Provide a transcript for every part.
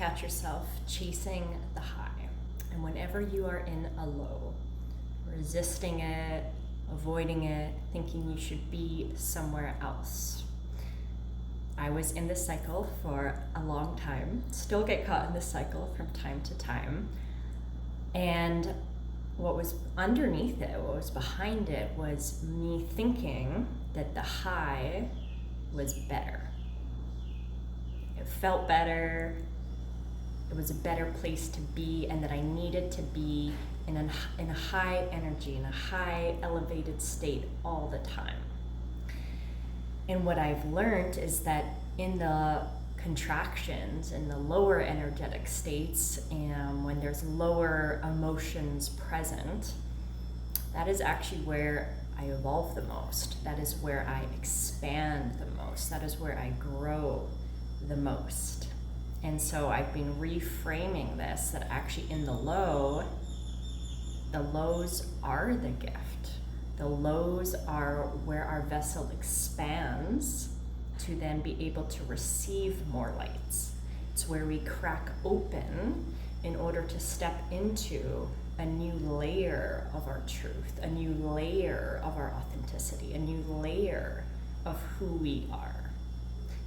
catch yourself chasing the high. And whenever you are in a low, resisting it, avoiding it, thinking you should be somewhere else. I was in this cycle for a long time, still get caught in this cycle from time to time. And what was underneath it, what was behind it, was me thinking that the high was better. It felt better, it was a better place to be, and that I needed to be in a high energy, in a high elevated state all the time. And what I've learned is that in the contractions, in the lower energetic states, and when there's lower emotions present, that is actually where I evolve the most. That is where I expand the most. That is where I grow the most. And so I've been reframing this, that actually in the lows are the gift. The lows are where our vessel expands to then be able to receive more lights. It's where we crack open in order to step into a new layer of our truth, a new layer of our authenticity, a new layer of who we are,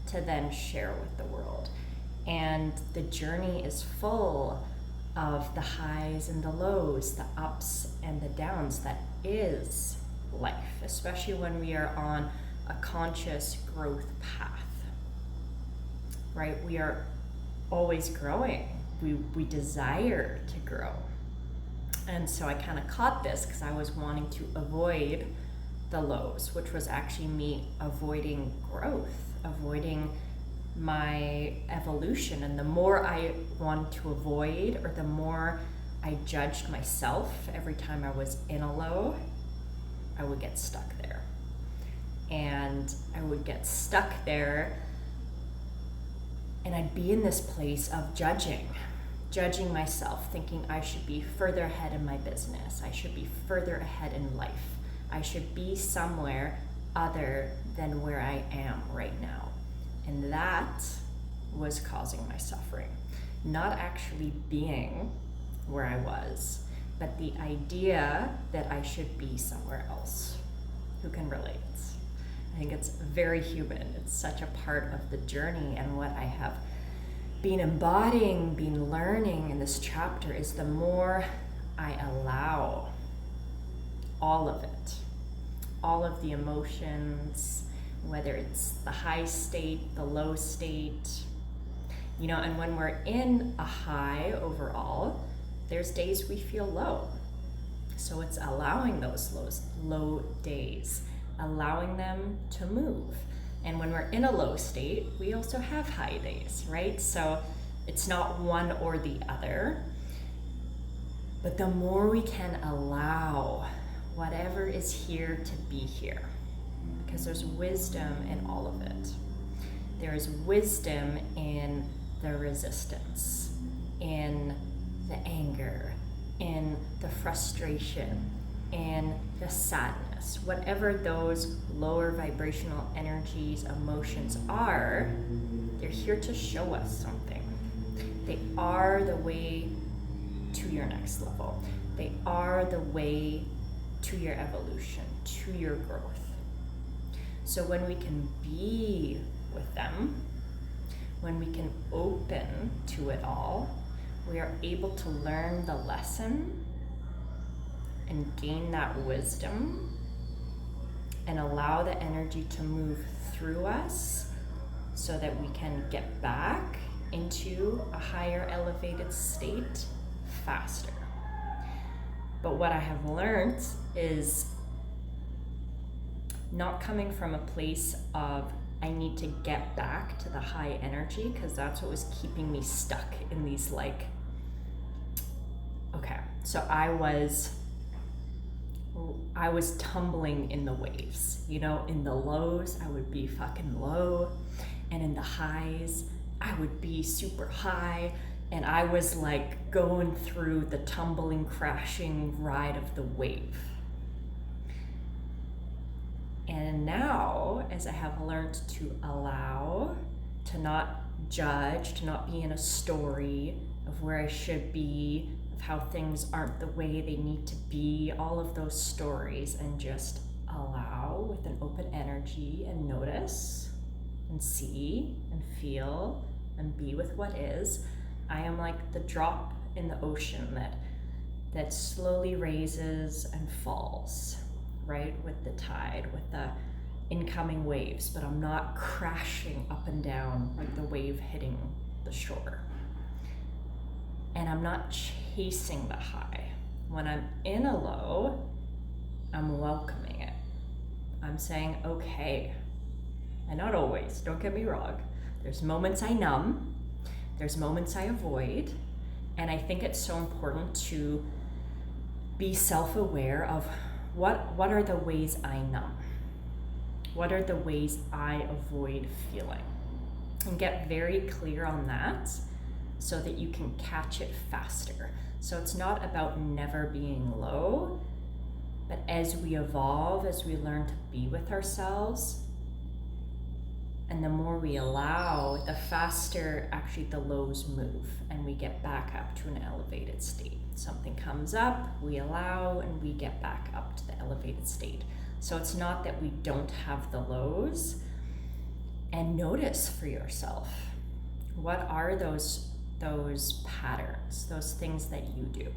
to then share with the world. And the journey is full of the highs and the lows, the ups and the downs. That is life, especially when we are on a conscious growth path, right? We are always growing. We desire to grow. And so I kind of caught this because I was wanting to avoid the lows, which was actually me avoiding growth, avoiding my evolution. And the more I wanted to avoid, or the more I judged myself every time I was in a low, I would get stuck there. And I would get stuck there, and I'd be in this place of judging myself, thinking I should be further ahead in my business, I should be further ahead in life, I should be somewhere other than where I am right now. And that was causing my suffering. Not actually being where I was, but the idea that I should be somewhere else. Who can relate? I think it's very human. It's such a part of the journey, and what I have been embodying, been learning in this chapter is the more I allow all of it, all of the emotions, whether it's the high state, the low state, and when we're in a high overall, there's days we feel low. So it's allowing those low days, allowing them to move. And when we're in a low state, we also have high days, right? So it's not one or the other. But the more we can allow whatever is here to be here, because there's wisdom in all of it. There is wisdom in the resistance, in the anger, in the frustration, in the sadness. Whatever those lower vibrational energies, emotions are, they're here to show us something. They are the way to your next level. They are the way to your evolution, to your growth. So when we can be with them, when we can open to it all, we are able to learn the lesson and gain that wisdom and allow the energy to move through us so that we can get back into a higher elevated state faster. But what I have learned is not coming from a place of I need to get back to the high energy, because that's what was keeping me stuck in these so I was tumbling in the waves, in the lows I would be fucking low, and in the highs I would be super high, and I was like going through the tumbling, crashing ride of the wave. And now, as I have learned to allow, to not judge, to not be in a story of where I should be, of how things aren't the way they need to be, all of those stories, and just allow with an open energy and notice and see and feel and be with what is. I am like the drop in the ocean that slowly raises and falls, right, with the tide, with the incoming waves, but I'm not crashing up and down like the wave hitting the shore. And I'm not chasing the high. When I'm in a low, I'm welcoming it. I'm saying, okay, and not always, don't get me wrong. There's moments I numb, there's moments I avoid, and I think it's so important to be self-aware of what are the ways I numb? What are the ways I avoid feeling? And get very clear on that so that you can catch it faster. So it's not about never being low, but as we evolve, as we learn to be with ourselves, and the more we allow, the faster actually the lows move and we get back up to an elevated state. Something comes up, we allow, and we get back up to the elevated state. So it's not that we don't have the lows. And notice for yourself, what are those patterns, those things that you do?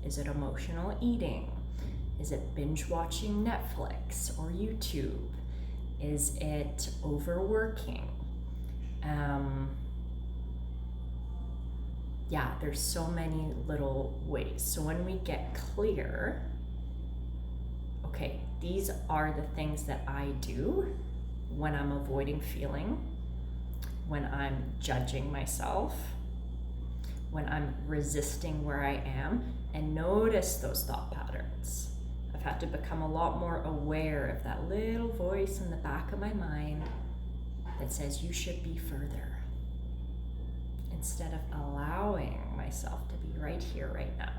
Is it emotional eating? Is it binge watching Netflix or YouTube? Is it overworking? Yeah, there's so many little ways. So when we get clear, okay, these are the things that I do when I'm avoiding feeling, when I'm judging myself, when I'm resisting where I am, and notice those thought patterns. I've had to become a lot more aware of that little voice in the back of my mind that says you should be further, instead of allowing myself to be right here, right now.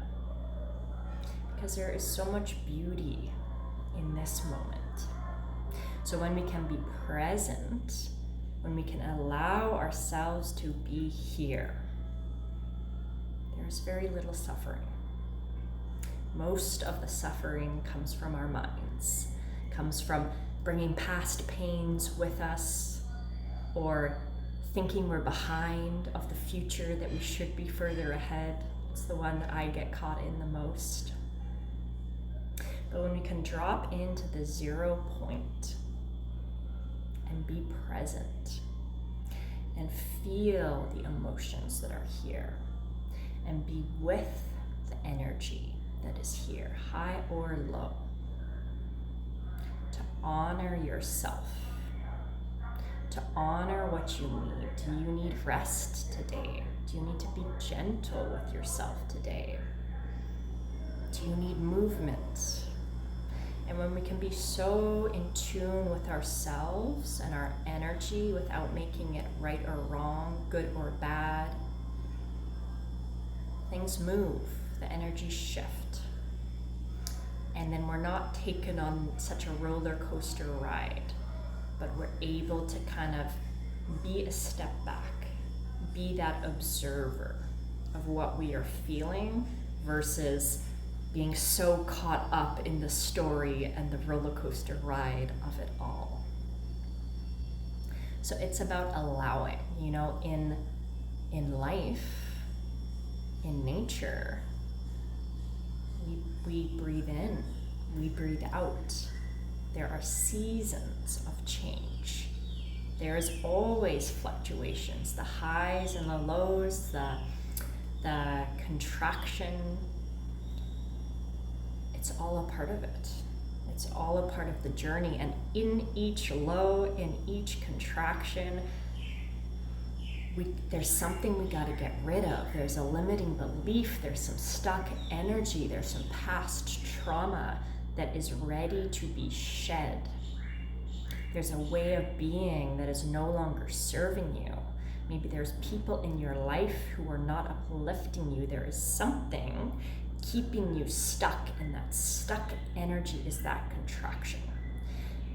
Because there is so much beauty in this moment. So when we can be present, when we can allow ourselves to be here, there's very little suffering. Most of the suffering comes from our minds, comes from bringing past pains with us, or thinking we're behind of the future, that we should be further ahead. It's the one that I get caught in the most. But when we can drop into the 0 point and be present and feel the emotions that are here and be with the energy that is here, high or low, to honor yourself, to honor what you need. Do you need rest today? Do you need to be gentle with yourself today? Do you need movement? And when we can be so in tune with ourselves and our energy without making it right or wrong, good or bad, things move, the energies shift. And then we're not taken on such a roller coaster ride, but we're able to kind of be a step back, be that observer of what we are feeling versus being so caught up in the story and the roller coaster ride of it all. So it's about allowing, in life, in nature, we breathe in, we breathe out. There are seasons of change. There's always fluctuations, the highs and the lows, the contraction. It's all a part of it. It's all a part of the journey. And in each low, in each contraction, there's something we got to get rid of. There's a limiting belief. There's some stuck energy. There's some past trauma that is ready to be shed. There's a way of being that is no longer serving you. Maybe there's people in your life who are not uplifting you. There is something keeping you stuck, and that stuck energy is that contraction.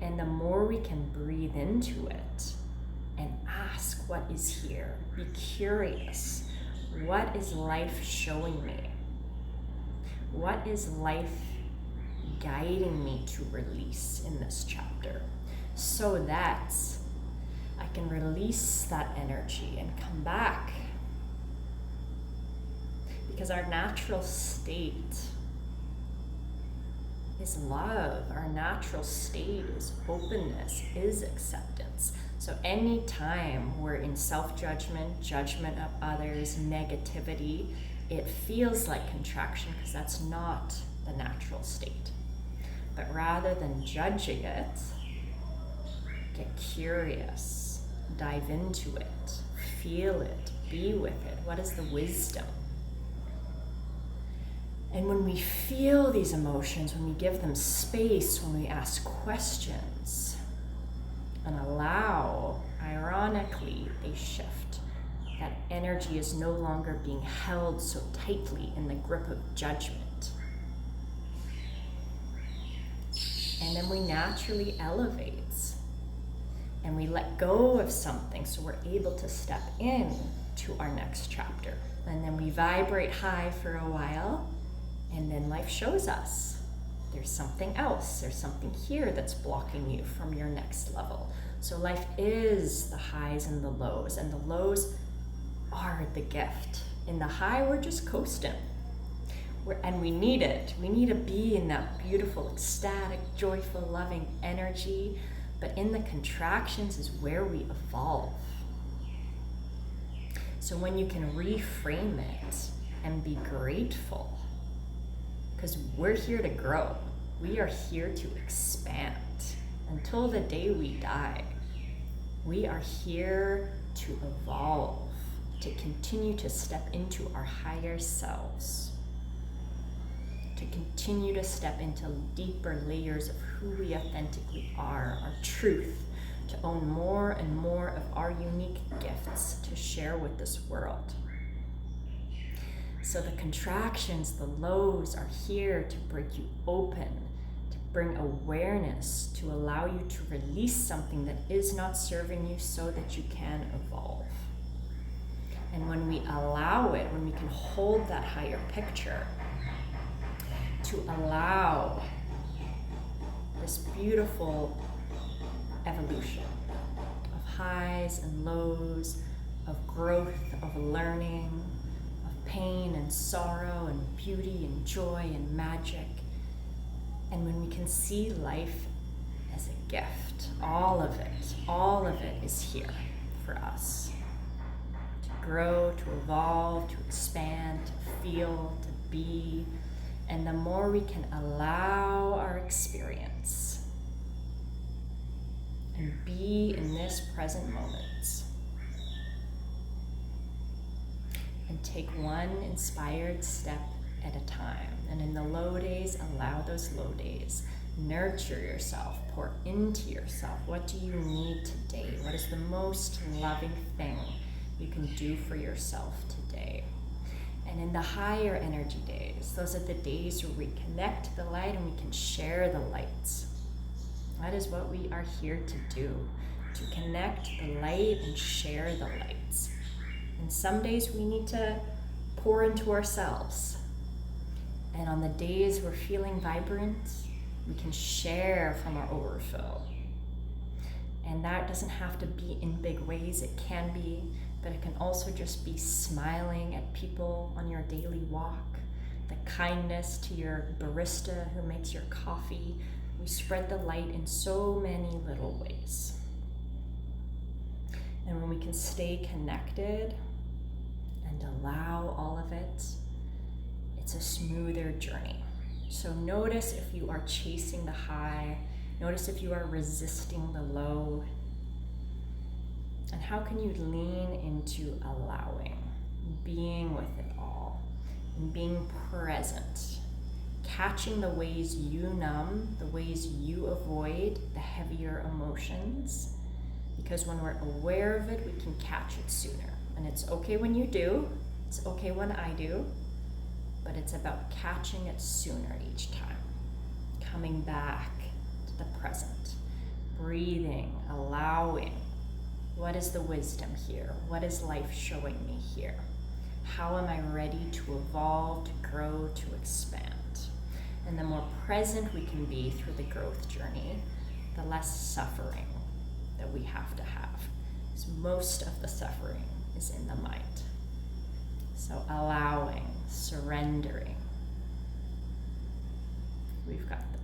And the more we can breathe into it and ask what is here. Be curious. What is life showing me? What is life guiding me to release in this chapter, so that I can release that energy and come back? Because our natural state is love. Our natural state is openness, is acceptance. So anytime we're in self-judgment, judgment of others, negativity, it feels like contraction because that's not the natural state. But rather than judging it, get curious, dive into it, feel it, be with it. What is the wisdom? And when we feel these emotions, when we give them space, when we ask questions and allow, ironically, they shift. That energy is no longer being held so tightly in the grip of judgment. And then we naturally elevate and we let go of something so we're able to step in to our next chapter. And then we vibrate high for a while, and then life shows us there's something else, there's something here that's blocking you from your next level. So life is the highs and the lows lows are the gift. In the high, we're just coasting. And we need it. We need to be in that beautiful, ecstatic, joyful, loving energy. But in the contractions is where we evolve. So when you can reframe it and be grateful, because we're here to grow. We are here to expand until the day we die. We are here to evolve, to continue to step into our higher selves, to continue to step into deeper layers of who we authentically are, our truth, to own more and more of our unique gifts to share with this world. So the contractions, the lows are here to break you open, to bring awareness, to allow you to release something that is not serving you so that you can evolve. And when we allow it, when we can hold that higher picture, to allow this beautiful evolution of highs and lows, of growth, of learning, of pain and sorrow and beauty and joy and magic. And when we can see life as a gift, all of it is here for us. To grow, to evolve, to expand, to feel, to be. And the more we can allow our experience and be in this present moment and take one inspired step at a time. And in the low days, allow those low days. Nurture yourself, pour into yourself. What do you need today? What is the most loving thing you can do for yourself today? And in the higher energy days, those are the days where we connect to the light and we can share the lights. That is what we are here to do, to connect the light and share the lights. And some days we need to pour into ourselves. And on the days we're feeling vibrant, we can share from our overfill. And that doesn't have to be in big ways. It can be, but it can also just be smiling at people on your daily walk, the kindness to your barista who makes your coffee. We spread the light in so many little ways. And when we can stay connected and allow all of it, it's a smoother journey. So notice if you are chasing the high, notice if you are resisting the low, and how can you lean into allowing, being with it all, and being present, catching the ways you numb, the ways you avoid the heavier emotions, because when we're aware of it, we can catch it sooner. And it's okay when you do, it's okay when I do, but it's about catching it sooner each time, coming back to the present, breathing, allowing, What is the wisdom here? What is life showing me here? How am I ready to evolve, to grow, to expand? And the more present we can be through the growth journey, the less suffering that we have to have. Because most of the suffering is in the mind. So allowing, surrendering. We've got this.